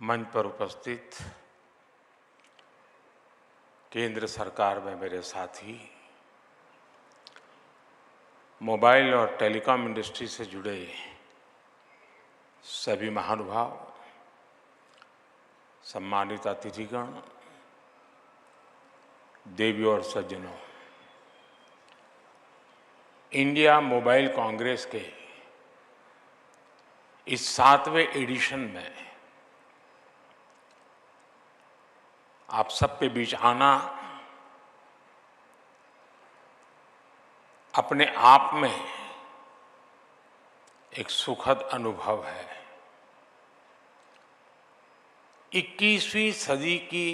मंच पर उपस्थित केंद्र सरकार में मेरे साथी, मोबाइल और टेलीकॉम इंडस्ट्री से जुड़े सभी महानुभाव, सम्मानित अतिथिगण, देवियों और सज्जनों, इंडिया मोबाइल कांग्रेस के इस 7वें एडिशन में आप सबके बीच आना अपने आप में एक सुखद अनुभव है। 21वीं सदी की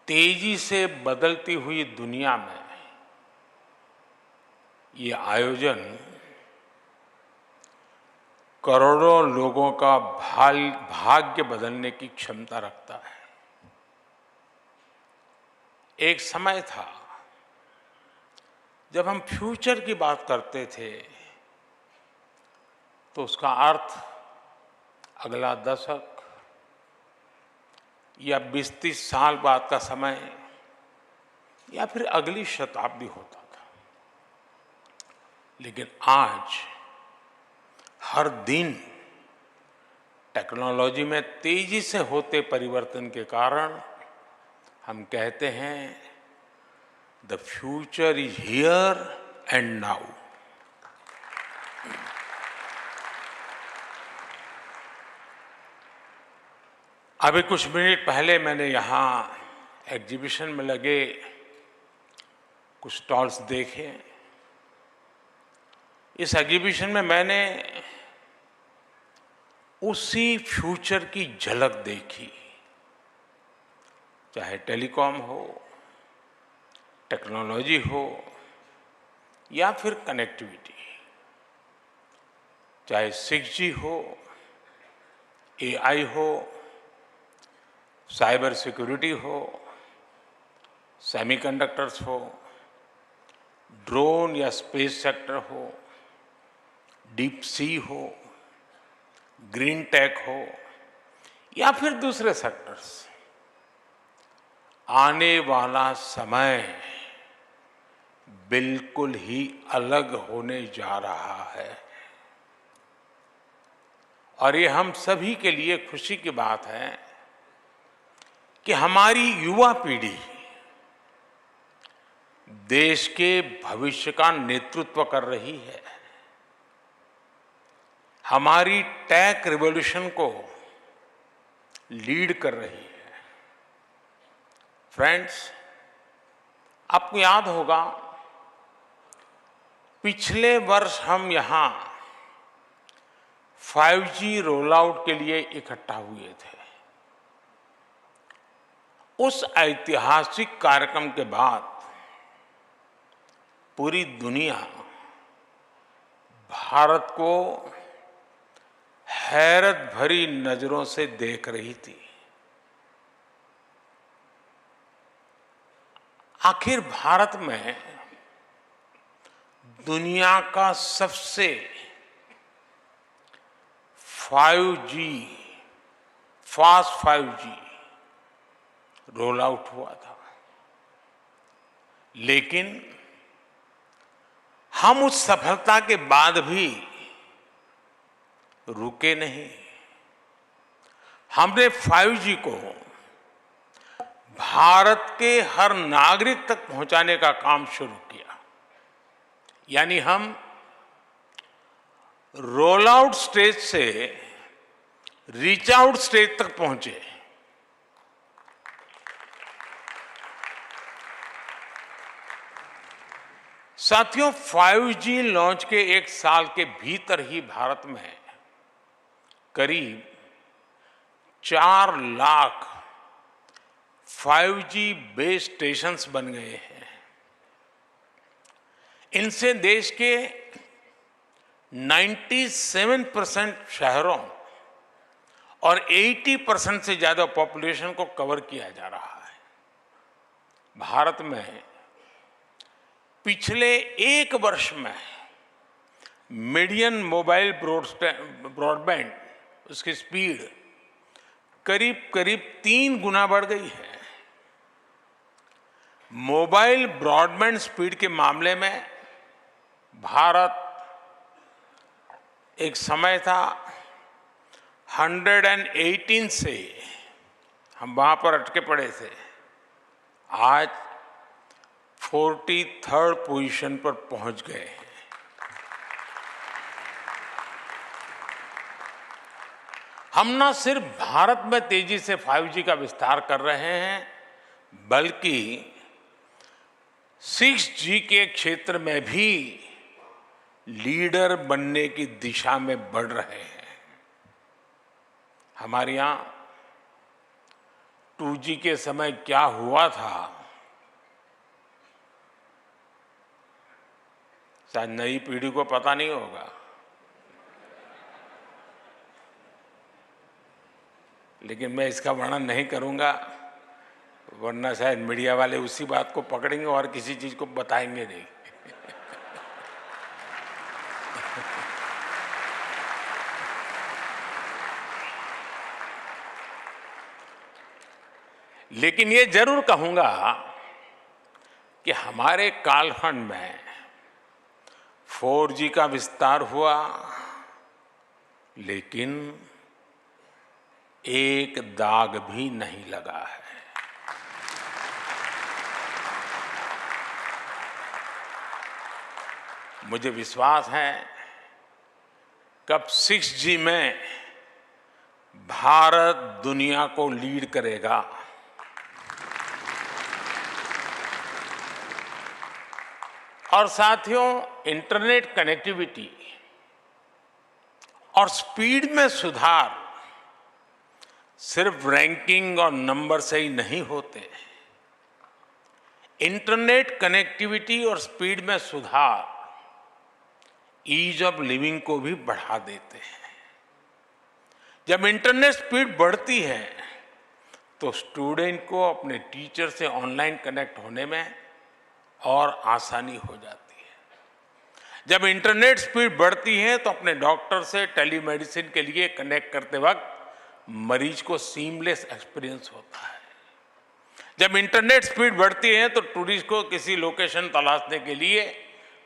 तेजी से बदलती हुई दुनिया में ये आयोजन करोड़ों लोगों का भाग्य बदलने की क्षमता रखता है। एक समय था जब हम फ्यूचर की बात करते थे तो उसका अर्थ अगला दशक या 20-30 साल बाद का समय या फिर अगली शताब्दी होता था। लेकिन आज हर दिन टेक्नोलॉजी में तेजी से होते परिवर्तन के कारण हम कहते हैं the future is here and now. अभी कुछ मिनट पहले मैंने यहाँ एग्जीबिशन में लगे कुछ स्टॉल्स देखे। इस एग्जीबिशन में मैंने उसी फ्यूचर की झलक देखी, चाहे टेलीकॉम हो, टेक्नोलॉजी हो या फिर कनेक्टिविटी, चाहे 6G हो, AI हो, साइबर सिक्योरिटी हो, सेमीकंडक्टर्स हो, ड्रोन या स्पेस सेक्टर हो, डीप सी हो, ग्रीन टेक हो या फिर दूसरे सेक्टर्स। आने वाला समय बिल्कुल ही अलग होने जा रहा है और ये हम सभी के लिए खुशी की बात है कि हमारी युवा पीढ़ी देश के भविष्य का नेतृत्व कर रही है। हमारी टेक रिवॉल्यूशन को लीड कर रही है। फ्रेंड्स, आपको याद होगा पिछले वर्ष हम यहाँ 5G रोल आउट के लिए इकट्ठा हुए थे। उस ऐतिहासिक कार्यक्रम के बाद पूरी दुनिया भारत को हैरत भरी नजरों से देख रही थी। आखिर भारत में दुनिया का सबसे फास्ट 5G रोल आउट हुआ था। लेकिन हम उस सफलता के बाद भी रुके नहीं। हमने 5G को भारत के हर नागरिक तक पहुंचाने का काम शुरू किया। यानी हम रोल आउट स्टेज से रीच आउट स्टेज तक पहुंचे। साथियों, 5G लॉन्च के 1 साल के भीतर ही भारत में करीब 4 लाख 5G बेस स्टेशंस बन गए हैं। इनसे देश के 97% शहरों और 80% से ज्यादा पॉपुलेशन को कवर किया जा रहा है। भारत में पिछले 1 वर्ष में मीडियन मोबाइल ब्रॉडबैंड उसकी स्पीड करीब करीब 3 गुना बढ़ गई है। मोबाइल ब्रॉडबैंड स्पीड के मामले में भारत एक समय था 118 से हम वहां पर अटके पड़े थे, आज 43rd पोजीशन पर पहुंच गए हैं। हम न सिर्फ भारत में तेजी से 5G का विस्तार कर रहे हैं, बल्कि 6G के क्षेत्र में भी लीडर बनने की दिशा में बढ़ रहे हैं। हमारे यहां 2G के समय क्या हुआ था, शायद नई पीढ़ी को पता नहीं होगा, लेकिन मैं इसका वर्णन नहीं करूंगा, वरना शायद मीडिया वाले उसी बात को पकड़ेंगे और किसी चीज को बताएंगे नहीं। लेकिन ये जरूर कहूंगा कि हमारे कालखंड में 4G का विस्तार हुआ, लेकिन एक दाग भी नहीं लगा है। मुझे विश्वास है कब 6G में भारत दुनिया को लीड करेगा। और साथियों, इंटरनेट कनेक्टिविटी और स्पीड में सुधार सिर्फ रैंकिंग और नंबर से ही नहीं होते। इंटरनेट कनेक्टिविटी और स्पीड में सुधार ईज ऑफ लिविंग को भी बढ़ा देते हैं। जब इंटरनेट स्पीड बढ़ती है तो स्टूडेंट को अपने टीचर से ऑनलाइन कनेक्ट होने में और आसानी हो जाती है। जब इंटरनेट स्पीड बढ़ती है तो अपने डॉक्टर से टेलीमेडिसिन के लिए कनेक्ट करते वक्त मरीज को सीमलेस एक्सपीरियंस होता है। जब इंटरनेट स्पीड बढ़ती है तो टूरिस्ट को किसी लोकेशन तलाशने के लिए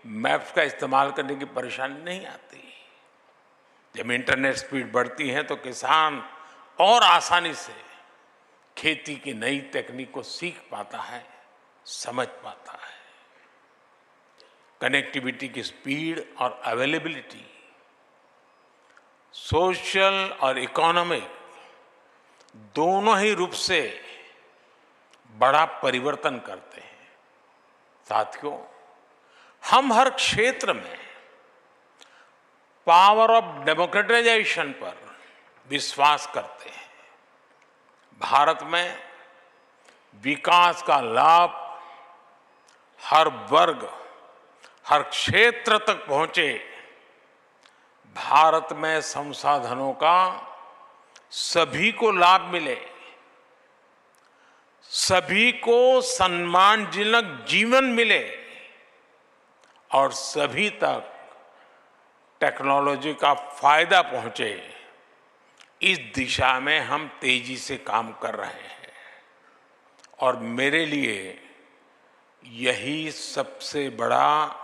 मैप्स का इस्तेमाल करने की परेशानी नहीं आती। जब इंटरनेट स्पीड बढ़ती है तो किसान और आसानी से खेती की नई तकनीक को सीख पाता है, समझ पाता है। कनेक्टिविटी की स्पीड और अवेलेबिलिटी सोशल और इकोनॉमिक दोनों ही रूप से बड़ा परिवर्तन करते हैं। साथियों, हम हर क्षेत्र में पावर ऑफ डेमोक्रेटाइजेशन पर विश्वास करते हैं। भारत में विकास का लाभ हर वर्ग, हर क्षेत्र तक पहुंचे। भारत में संसाधनों का सभी को लाभ मिले, सभी को सम्मानजनक जीवन मिले और सभी तक टेक्नोलॉजी का फायदा पहुंचे, इस दिशा में हम तेजी से काम कर रहे हैं। और मेरे लिए यही सबसे बड़ा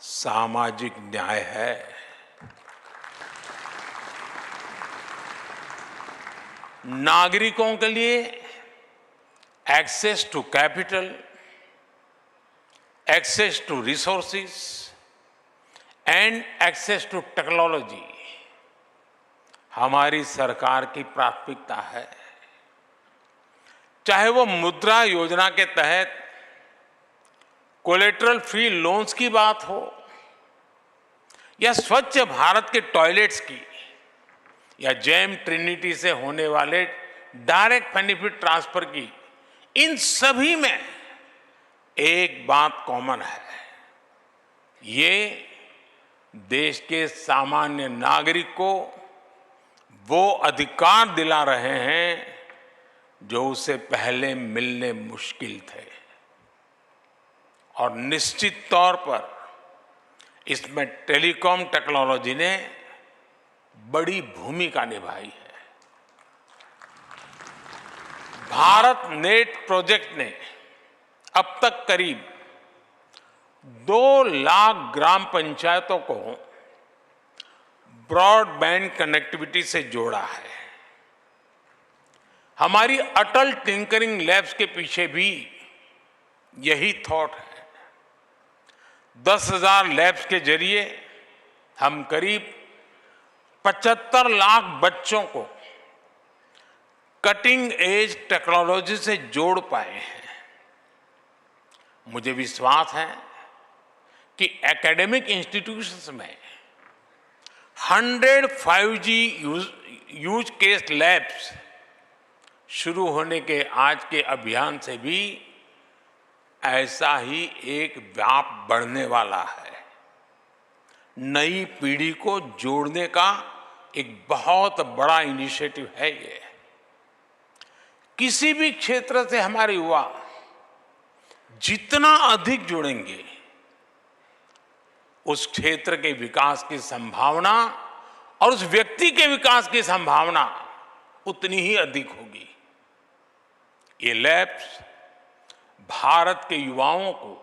सामाजिक न्याय है। नागरिकों के लिए access to capital, access to resources and access to technology हमारी सरकार की प्राथमिकता है। चाहे वो मुद्रा योजना के तहत कोलेटरल फ्री लोन्स की बात हो, या स्वच्छ भारत के टॉयलेट्स की, या जेम ट्रिनिटी से होने वाले डायरेक्ट बेनिफिट ट्रांसफर की, इन सभी में एक बात कॉमन है। ये देश के सामान्य नागरिक को वो अधिकार दिला रहे हैं जो उसे पहले मिलने मुश्किल थे। और निश्चित तौर पर इसमें टेलीकॉम टेक्नोलॉजी ने बड़ी भूमिका निभाई है। भारत नेट प्रोजेक्ट ने अब तक करीब 2 लाख ग्राम पंचायतों को ब्रॉडबैंड कनेक्टिविटी से जोड़ा है। हमारी अटल टिंकरिंग लैब्स के पीछे भी यही थॉट है। 10,000 लैब्स के जरिए हम करीब 75 लाख बच्चों को कटिंग एज टेक्नोलॉजी से जोड़ पाए हैं। मुझे विश्वास है कि एकेडमिक इंस्टीट्यूशंस में 100 5G यूज केस लैब्स शुरू होने के आज के अभियान से भी ऐसा ही एक व्याप बढ़ने वाला है। नई पीढ़ी को जोड़ने का एक बहुत बड़ा इनिशिएटिव है ये। किसी भी क्षेत्र से हमारे युवा जितना अधिक जुड़ेंगे, उस क्षेत्र के विकास की संभावना और उस व्यक्ति के विकास की संभावना उतनी ही अधिक होगी। ये लैब्स भारत के युवाओं को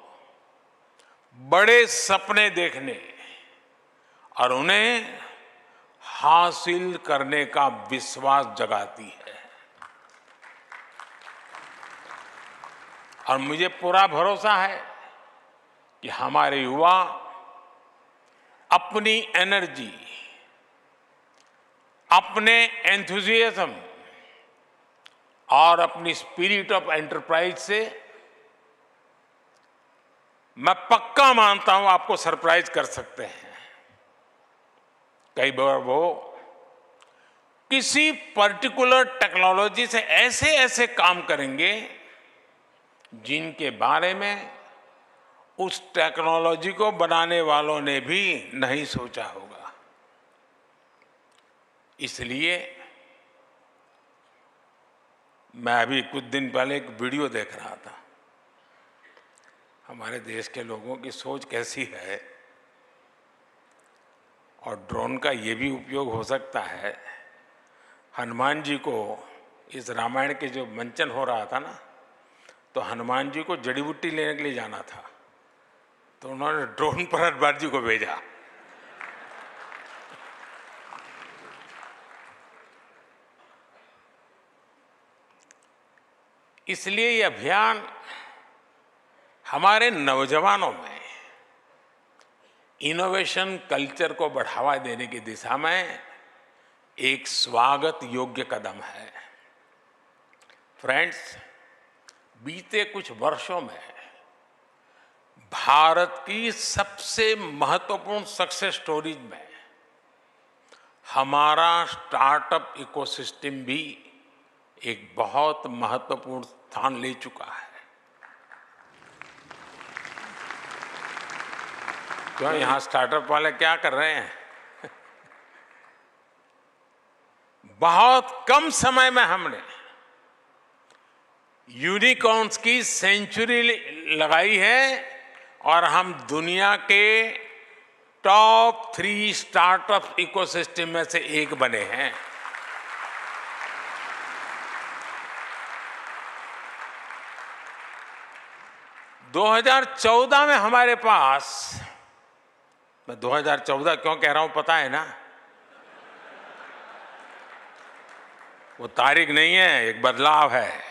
बड़े सपने देखने और उन्हें हासिल करने का विश्वास जगाती है। और मुझे पूरा भरोसा है कि हमारे युवा अपनी एनर्जी, अपने एंथुजियाज्म और अपनी स्पिरिट ऑफ एंटरप्राइज से मैं पक्का मानता हूं आपको सरप्राइज कर सकते हैं। कई बार वो किसी पर्टिकुलर टेक्नोलॉजी से ऐसे ऐसे काम करेंगे जिनके बारे में उस टेक्नोलॉजी को बनाने वालों ने भी नहीं सोचा होगा। इसलिए मैं अभी कुछ दिन पहले एक वीडियो देख रहा था। हमारे देश के लोगों की सोच कैसी है, और ड्रोन का ये भी उपयोग हो सकता है। हनुमान जी को इस रामायण के जो मंचन हो रहा था ना, तो हनुमान जी को जड़ी बूटी लेने के लिए जाना था, तो उन्होंने ड्रोन पर हनुमान जी को भेजा। इसलिए ये अभियान हमारे नौजवानों में इनोवेशन कल्चर को बढ़ावा देने की दिशा में एक स्वागत योग्य कदम है। फ्रेंड्स, बीते कुछ वर्षों में भारत की सबसे महत्वपूर्ण सक्सेस स्टोरीज में हमारा स्टार्टअप इकोसिस्टम भी एक बहुत महत्वपूर्ण स्थान ले चुका है। क्यों, यहां स्टार्टअप वाले क्या कर रहे हैं? बहुत कम समय में हमने यूनिकॉर्न्स की सेंचुरी लगाई है और हम दुनिया के टॉप 3 स्टार्टअप इकोसिस्टम में से एक बने हैं। दो 2014 में हमारे पास, मैं 2014 क्यों कह रहा हूं पता है ना? वो तारीख नहीं है, एक बदलाव है।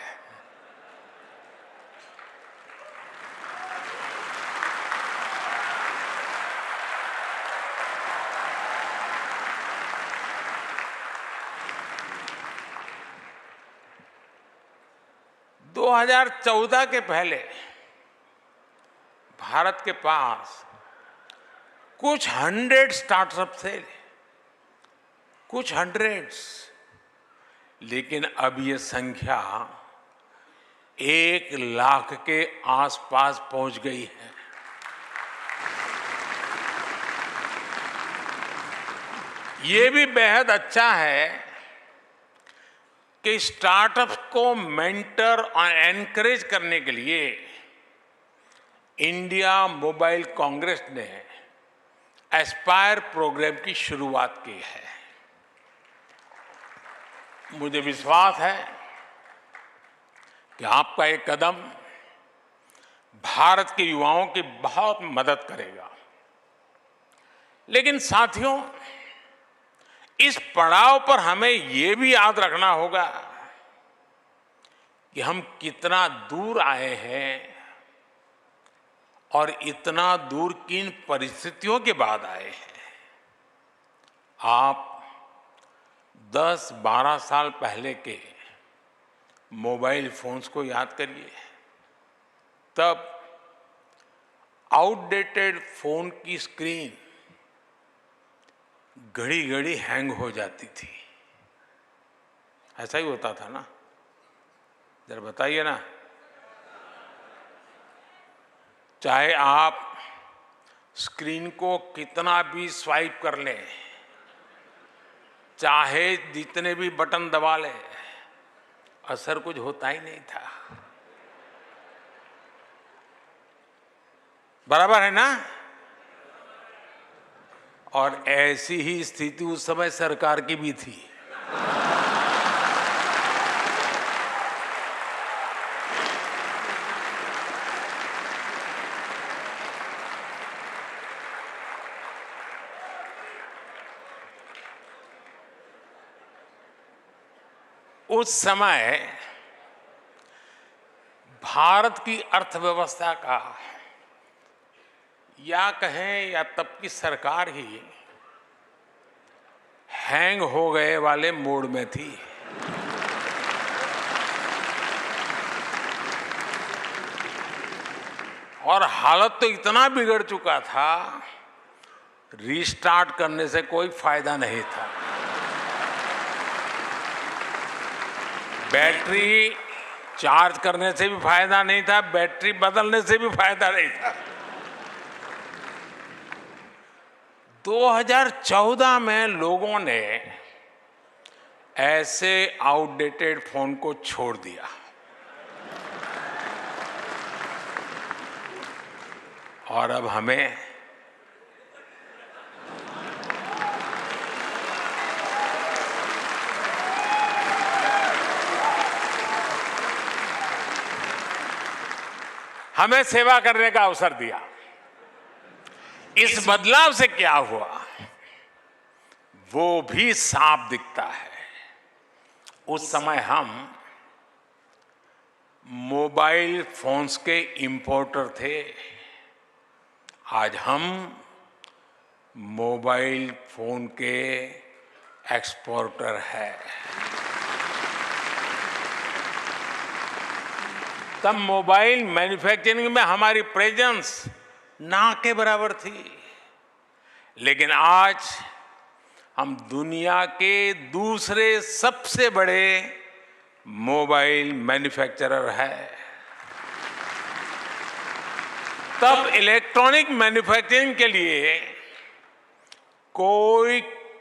दो 2014 के पहले भारत के पास कुछ 100 स्टार्टअप थे, कुछ 100, लेकिन अब ये संख्या 1 लाख के आसपास पहुंच गई है। ये भी बेहद अच्छा है कि स्टार्टअप्स को मेंटर और एनकरेज करने के लिए इंडिया मोबाइल कांग्रेस ने एस्पायर प्रोग्राम की शुरुआत की है। मुझे विश्वास है कि आपका ये कदम भारत के युवाओं की बहुत मदद करेगा। लेकिन साथियों, इस पड़ाव पर हमें ये भी याद रखना होगा कि हम कितना दूर आए हैं और इतना दूर किन परिस्थितियों के बाद आए हैं। आप 10-12 साल पहले के मोबाइल फोन्स को याद करिए। तब आउटडेटेड फोन की स्क्रीन घड़ी घड़ी हैंग हो जाती थी। ऐसा ही होता था ना? जरा बताइए ना। चाहे आप स्क्रीन को कितना भी स्वाइप कर लें, चाहे जितने भी बटन दबा लें, असर कुछ होता ही नहीं था। बराबर है ना? और ऐसी ही स्थिति उस समय सरकार की भी थी। उस समय भारत की अर्थव्यवस्था का, या कहें या तब की सरकार ही हैंग हो गए वाले मोड में थी। और हालत तो इतना बिगड़ चुका था, रीस्टार्ट करने से कोई फायदा नहीं था। बैटरी चार्ज करने से भी फायदा नहीं था, बैटरी बदलने से भी फायदा नहीं था। 2014 में लोगों ने ऐसे आउटडेटेड फोन को छोड़ दिया और अब हमें सेवा करने का अवसर दिया। इस बदलाव से क्या हुआ वो भी साफ दिखता है। उस समय हम मोबाइल फोन्स के इंपोर्टर थे, आज हम मोबाइल फोन के एक्सपोर्टर है। तब मोबाइल मैन्युफैक्चरिंग में हमारी प्रेजेंस ना के बराबर थी, लेकिन आज हम दुनिया के दूसरे सबसे बड़े मोबाइल मैन्युफैक्चरर है। तब इलेक्ट्रॉनिक मैन्युफैक्चरिंग के लिए कोई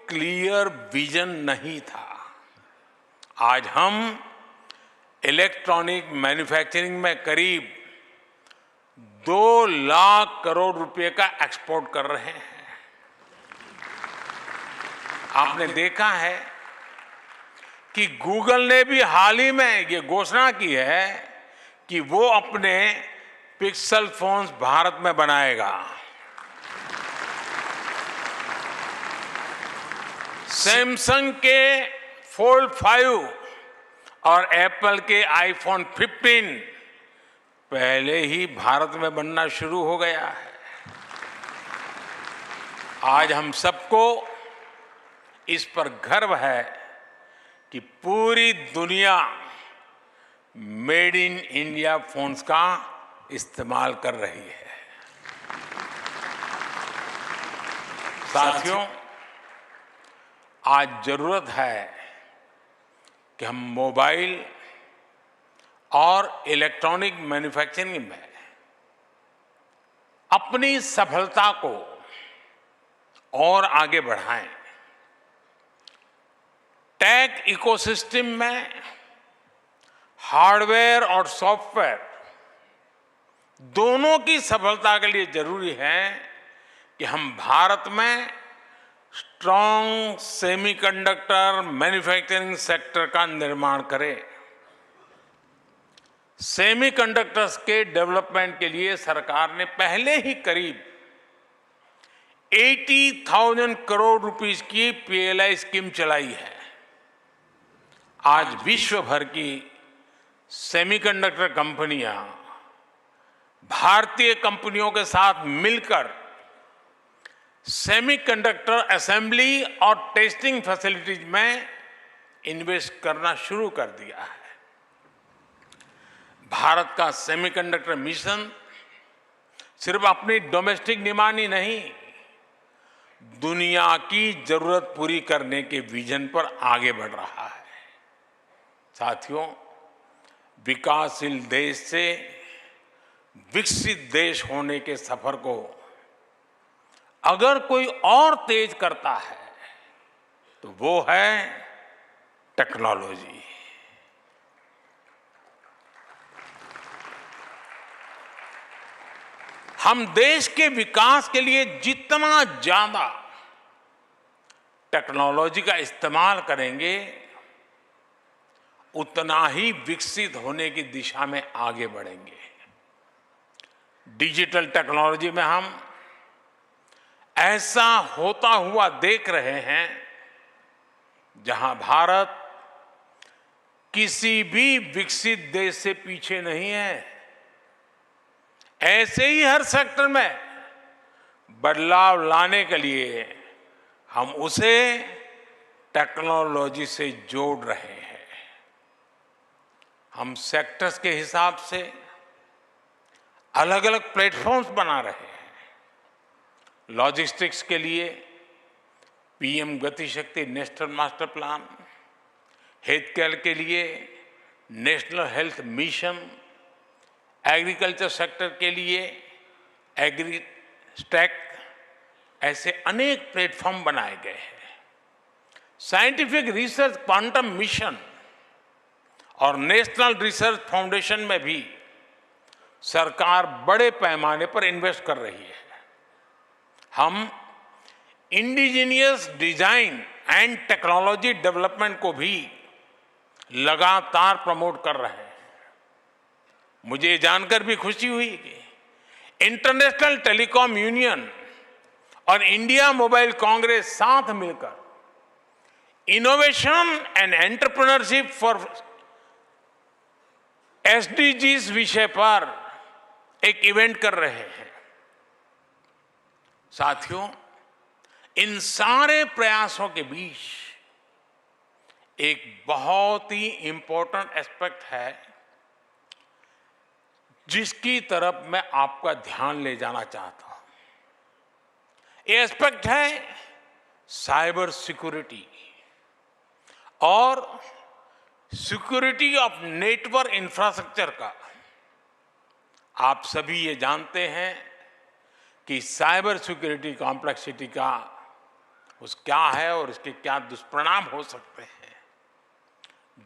क्लियर विजन नहीं था। आज हम इलेक्ट्रॉनिक मैन्युफैक्चरिंग में करीब 2 लाख करोड़ रुपए का एक्सपोर्ट कर रहे हैं। आपने देखा है कि गूगल ने भी हाल ही में ये घोषणा की है कि वो अपने पिक्सल फोन्स भारत में बनाएगा। सैमसंग के फोल्ड 5 और एप्पल के आईफोन 15 पहले ही भारत में बनना शुरू हो गया है। आज हम सबको इस पर गर्व है कि पूरी दुनिया मेड इन इंडिया फोन्स का इस्तेमाल कर रही है। साथियों, आज जरूरत है कि हम मोबाइल और इलेक्ट्रॉनिक मैन्युफैक्चरिंग में अपनी सफलता को और आगे बढ़ाएं। टेक इकोसिस्टम में हार्डवेयर और सॉफ्टवेयर दोनों की सफलता के लिए जरूरी है कि हम भारत में स्ट्रॉन्ग सेमीकंडक्टर मैन्युफैक्चरिंग सेक्टर का निर्माण करें। सेमीकंडक्टर्स के डेवलपमेंट के लिए सरकार ने पहले ही करीब 80,000 करोड़ रुपीस की पीएलआई स्कीम चलाई है। आज विश्व भर की सेमीकंडक्टर कंपनियां भारतीय कंपनियों के साथ मिलकर सेमीकंडक्टर असेंबली और टेस्टिंग फैसिलिटीज में इन्वेस्ट करना शुरू कर दिया है। भारत का सेमीकंडक्टर मिशन सिर्फ अपनी डोमेस्टिक डिमांड ही नहीं, दुनिया की जरूरत पूरी करने के विजन पर आगे बढ़ रहा है। साथियों, विकासशील देश से विकसित देश होने के सफर को अगर कोई और तेज करता है तो वो है टेक्नोलॉजी। हम देश के विकास के लिए जितना ज्यादा टेक्नोलॉजी का इस्तेमाल करेंगे, उतना ही विकसित होने की दिशा में आगे बढ़ेंगे। डिजिटल टेक्नोलॉजी में हम ऐसा होता हुआ देख रहे हैं जहां भारत किसी भी विकसित देश से पीछे नहीं है। ऐसे ही हर सेक्टर में बदलाव लाने के लिए हम उसे टेक्नोलॉजी से जोड़ रहे हैं। हम सेक्टर्स के हिसाब से अलग अलग प्लेटफॉर्म्स बना रहे हैं। लॉजिस्टिक्स के लिए पीएम गति शक्ति national master plan, health care के लिए national health mission, agriculture sector के लिए एग्री स्टैक, ऐसे अनेक प्लेटफॉर्म बनाए गए हैं। साइंटिफिक रिसर्च क्वांटम मिशन और नेशनल रिसर्च फाउंडेशन में भी सरकार बड़े पैमाने पर इन्वेस्ट कर रही है। हम indigenous design and technology development को भी लगातार प्रमोट कर रहे हैं। मुझे ये जानकर भी खुशी हुई कि इंटरनेशनल टेलीकॉम यूनियन और इंडिया मोबाइल कांग्रेस साथ मिलकर innovation and entrepreneurship for SDGs विषय पर एक इवेंट कर रहे हैं। साथियों, इन सारे प्रयासों के बीच एक बहुत ही इंपॉर्टेंट एस्पेक्ट है जिसकी तरफ मैं आपका ध्यान ले जाना चाहता हूं। ये एस्पेक्ट है साइबर सिक्योरिटी और सिक्योरिटी ऑफ नेटवर्क इंफ्रास्ट्रक्चर का। आप सभी ये जानते हैं कि साइबर सिक्योरिटी कॉम्प्लेक्सिटी का क्या है और इसके क्या दुष्परिणाम हो सकते हैं।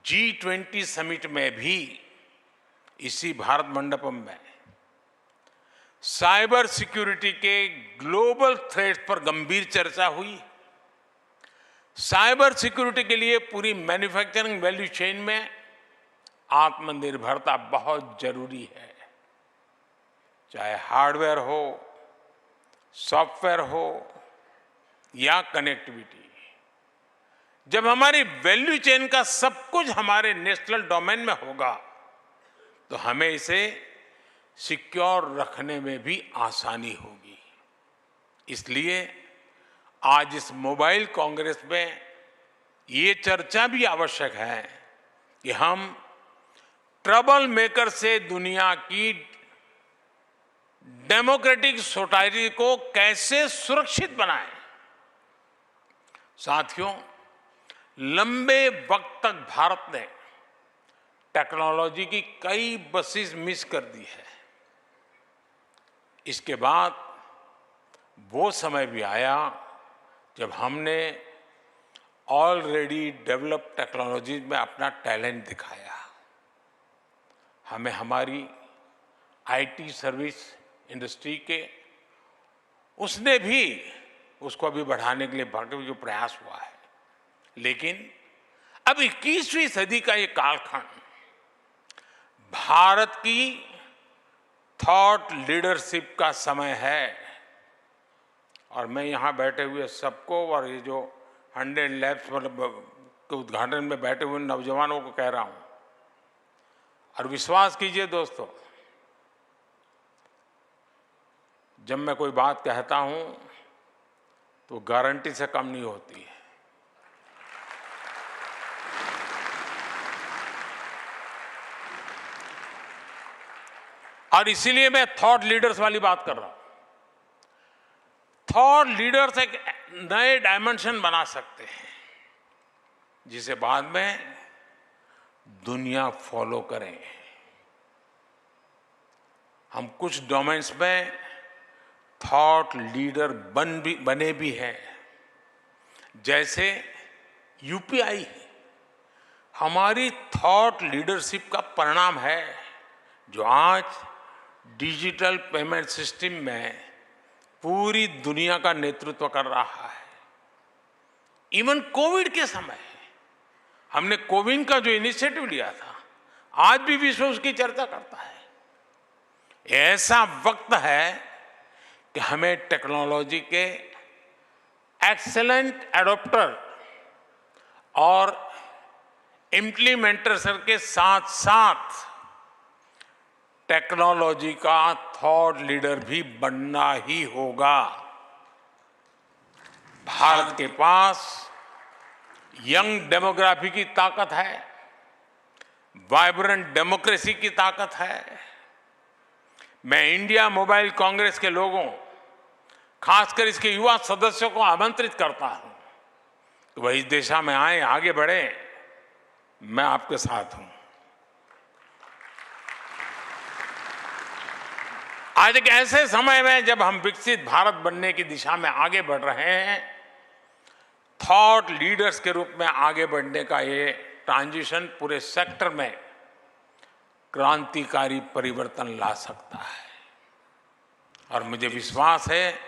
G20 समिट में भी इसी भारत मंडपम में साइबर सिक्योरिटी के ग्लोबल थ्रेट्स पर गंभीर चर्चा हुई। साइबर सिक्योरिटी के लिए पूरी मैन्युफैक्चरिंग वैल्यू चेन में आत्मनिर्भरता बहुत जरूरी है, चाहे हार्डवेयर हो, सॉफ्टवेयर हो या कनेक्टिविटी। जब हमारी वैल्यू चेन का सब कुछ हमारे नेशनल डोमेन में होगा तो हमें इसे सिक्योर रखने में भी आसानी होगी। इसलिए आज इस मोबाइल कांग्रेस में ये चर्चा भी आवश्यक है कि हम ट्रबल मेकर से दुनिया की डेमोक्रेटिक सोसाइटी को कैसे सुरक्षित बनाएं। साथियों, लंबे वक्त तक भारत ने टेक्नोलॉजी की कई बसेस मिस कर दी है। इसके बाद वो समय भी आया जब हमने ऑलरेडी डेवलप्ड टेक्नोलॉजी में अपना टैलेंट दिखाया। हमें हमारी आईटी सर्विस इंडस्ट्री के उसने भी उसको अभी बढ़ाने के लिए भरपूर जो प्रयास हुआ है। लेकिन अब 21वीं सदी का ये कालखंड भारत की थॉट लीडरशिप का समय है। और मैं यहां बैठे हुए सबको और ये जो 100 लैब्स के उद्घाटन में बैठे हुए नौजवानों को कह रहा हूं, और विश्वास कीजिए दोस्तों, जब मैं कोई बात कहता हूं तो गारंटी से कम नहीं होती है। और इसीलिए मैं थॉट लीडर्स वाली बात कर रहा हूं। थॉट लीडर्स एक नए डायमेंशन बना सकते हैं जिसे बाद में दुनिया फॉलो करे। हम कुछ डोमेन्स में थॉट लीडर बने भी हैं, जैसे यूपीआई हमारी थॉट लीडरशिप का परिणाम है, जो आज डिजिटल पेमेंट सिस्टम में पूरी दुनिया का नेतृत्व कर रहा है। इवन कोविड के समय हमने कोविन का जो इनिशिएटिव लिया था, आज भी विश्व उसकी चर्चा करता है। ऐसा वक्त है कि हमें टेक्नोलॉजी के एक्सीलेंट एडॉप्टर और इम्प्लीमेंटर्स के साथ साथ टेक्नोलॉजी का थॉट लीडर भी बनना ही होगा। भारत के पास यंग डेमोग्राफी की ताकत है, वाइब्रेंट डेमोक्रेसी की ताकत है। मैं इंडिया मोबाइल कांग्रेस के लोगों, खासकर इसके युवा सदस्यों को आमंत्रित करता हूं कि वह इस दिशा में आए, आगे बढ़े। मैं आपके साथ हूं। आज एक ऐसे समय में जब हम विकसित भारत बनने की दिशा में आगे बढ़ रहे हैं, थॉट लीडर्स के रूप में आगे बढ़ने का ये ट्रांजिशन पूरे सेक्टर में क्रांतिकारी परिवर्तन ला सकता है। और मुझे विश्वास है,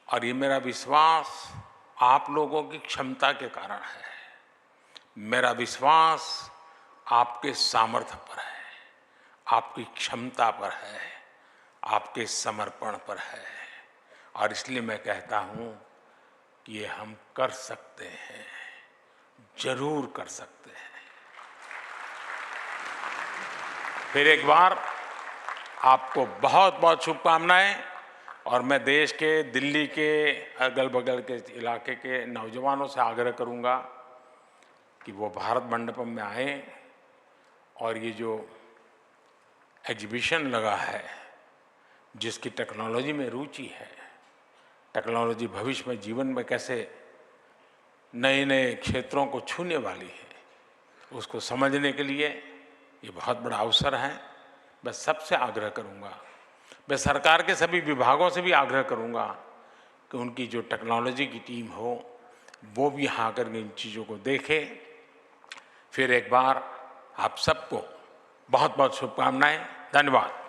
और ये मेरा विश्वास आप लोगों की क्षमता के कारण है। मेरा विश्वास आपके सामर्थ्य पर है, आपकी क्षमता पर है, आपके समर्पण पर है। और इसलिए मैं कहता हूं कि ये हम कर सकते हैं, जरूर कर सकते हैं। फिर एक बार आपको बहुत बहुत शुभकामनाएं। और मैं देश के, दिल्ली के, अगल बगल के इलाके के नौजवानों से आग्रह करूंगा कि वो भारत मंडपम में आए और ये जो एग्जीबिशन लगा है, जिसकी टेक्नोलॉजी में रुचि है, टेक्नोलॉजी भविष्य में जीवन में कैसे नए नए क्षेत्रों को छूने वाली है, उसको समझने के लिए ये बहुत बड़ा अवसर है। मैं सबसे आग्रह करूंगा, मैं सरकार के सभी विभागों से भी आग्रह करूंगा कि उनकी जो टेक्नोलॉजी की टीम हो वो भी यहाँ आकर इन चीज़ों को देखे। फिर एक बार आप सबको बहुत बहुत शुभकामनाएं। धन्यवाद।